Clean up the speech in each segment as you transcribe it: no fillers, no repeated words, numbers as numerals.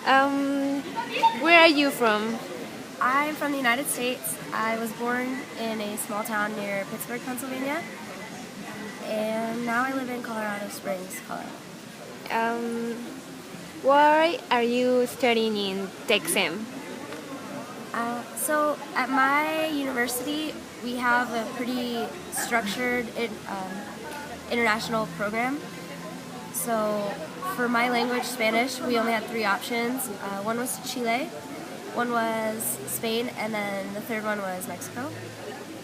Um, where are you from? I'm from the United States. I was born in a small town near Pittsburgh, Pennsylvania, and now I live in Colorado Springs, Colorado. Um, why are you studying in Texem? So at my university, we have a pretty structured international program. So for my language, Spanish, we only had three options. One was Chile, one was Spain, and then the third one was Mexico.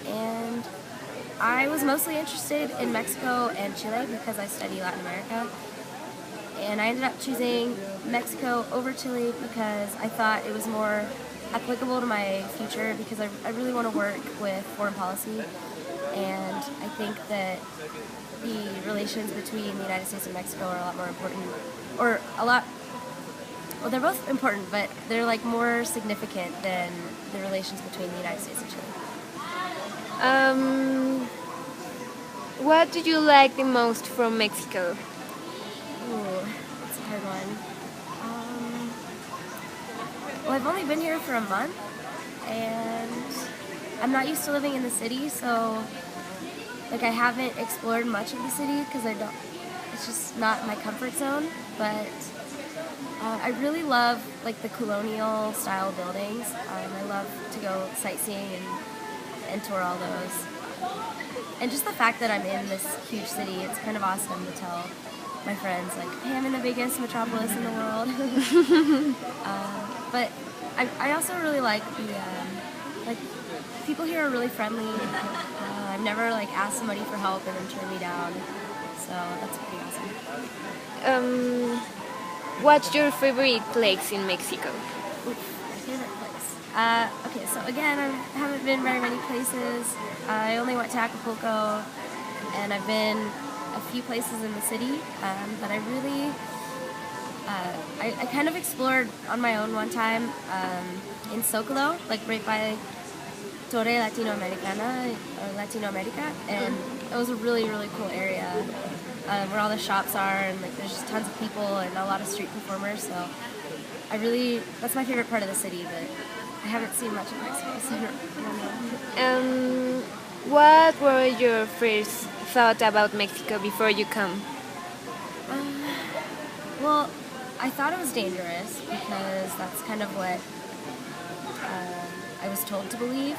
And I was mostly interested in Mexico and Chile because I study Latin America. And I ended up choosing Mexico over Chile because I thought it was more applicable to my future because I really want to work with foreign policy. And I think that the relations between the United States and Mexico are a lot more important, or a lot, well, they're both important, but they're like more significant than the relations between the United States and Chile. Um, what do you like the most from Mexico? Ooh, that's a hard one. Well, I've only been here for a month, and I'm not used to living in the city, so like I haven't explored much of the city because I don't. It's just not my comfort zone. But I really love like the colonial style buildings. I love to go sightseeing and tour all those. And just the fact that I'm in this huge city, it's kind of awesome to tell my friends like, hey, I'm in the biggest metropolis in the world. But I also really like like people here are really friendly. I've never like asked somebody for help and then turned me down, so that's pretty awesome. Um, what's your favorite place in Mexico? Oof, my favorite place. Okay, so again, I haven't been very many places. I only went to Acapulco, and I've been a few places in the city, but I really I kind of explored on my own one time in Zocalo, like right by Torre Latinoamericana or Latino America, and it was a really really cool area where all the shops are, and like there's just tons of people and a lot of street performers. So that's my favorite part of the city, but I haven't seen much of Mexico, so I don't know. What were your first thought about Mexico before you come? Well, I thought it was dangerous because that's kind of what I was told to believe.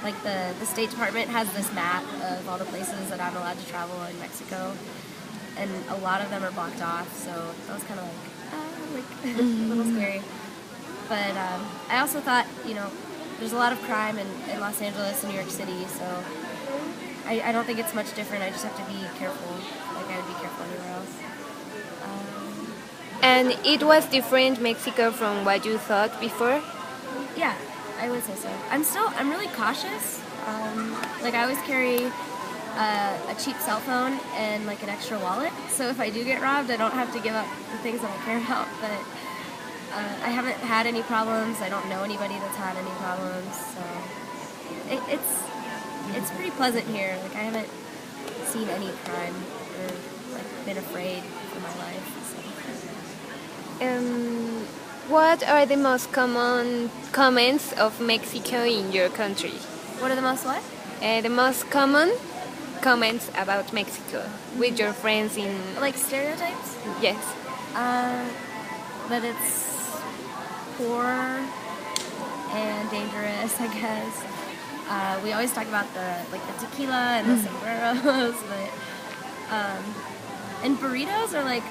Like the State Department has this map of all the places that I'm allowed to travel in Mexico, and a lot of them are blocked off. So I was kind of like a little scary. But I also thought, there's a lot of crime in Los Angeles and New York City, so I don't think it's much different. I just have to be careful, like I would be careful anywhere else. And it was different Mexico from what you thought before? Yeah, I would say so. I'm really cautious. Like I always carry a cheap cell phone and like an extra wallet. So if I do get robbed, I don't have to give up the things that I care about. But I haven't had any problems. I don't know anybody that's had any problems. So it's pretty pleasant here. Like I haven't seen any crime or like been afraid for my life. So. What are the most common comments of Mexico in your country? What are the most what? The most common comments about Mexico with your friends in... Like stereotypes? Yes. That it's poor and dangerous, I guess. We always talk about the tequila and the sombreros, but and burritos are like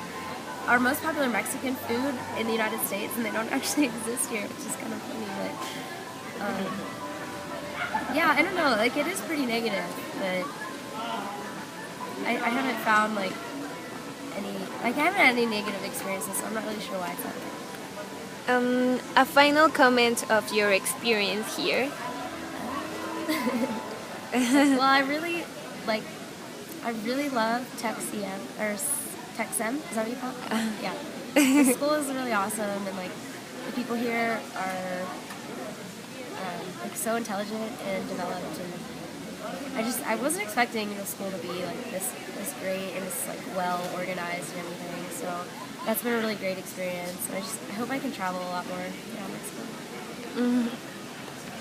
our most popular Mexican food in the United States, and they don't actually exist here, which is kind of funny. But yeah, I don't know. Like it is pretty negative, but I haven't found like I haven't had any negative experiences, so I'm not really sure why it's happening. A final comment of your experience here. Well, I really love Texem, or Texem, is that what you call it? Yeah. The school is really awesome, and like the people here are like so intelligent and developed, and I wasn't expecting school to be like this great and this like well organized and everything. So that's been a really great experience. And I hope I can travel a lot more around Mexico.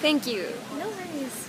Thank you. No worries.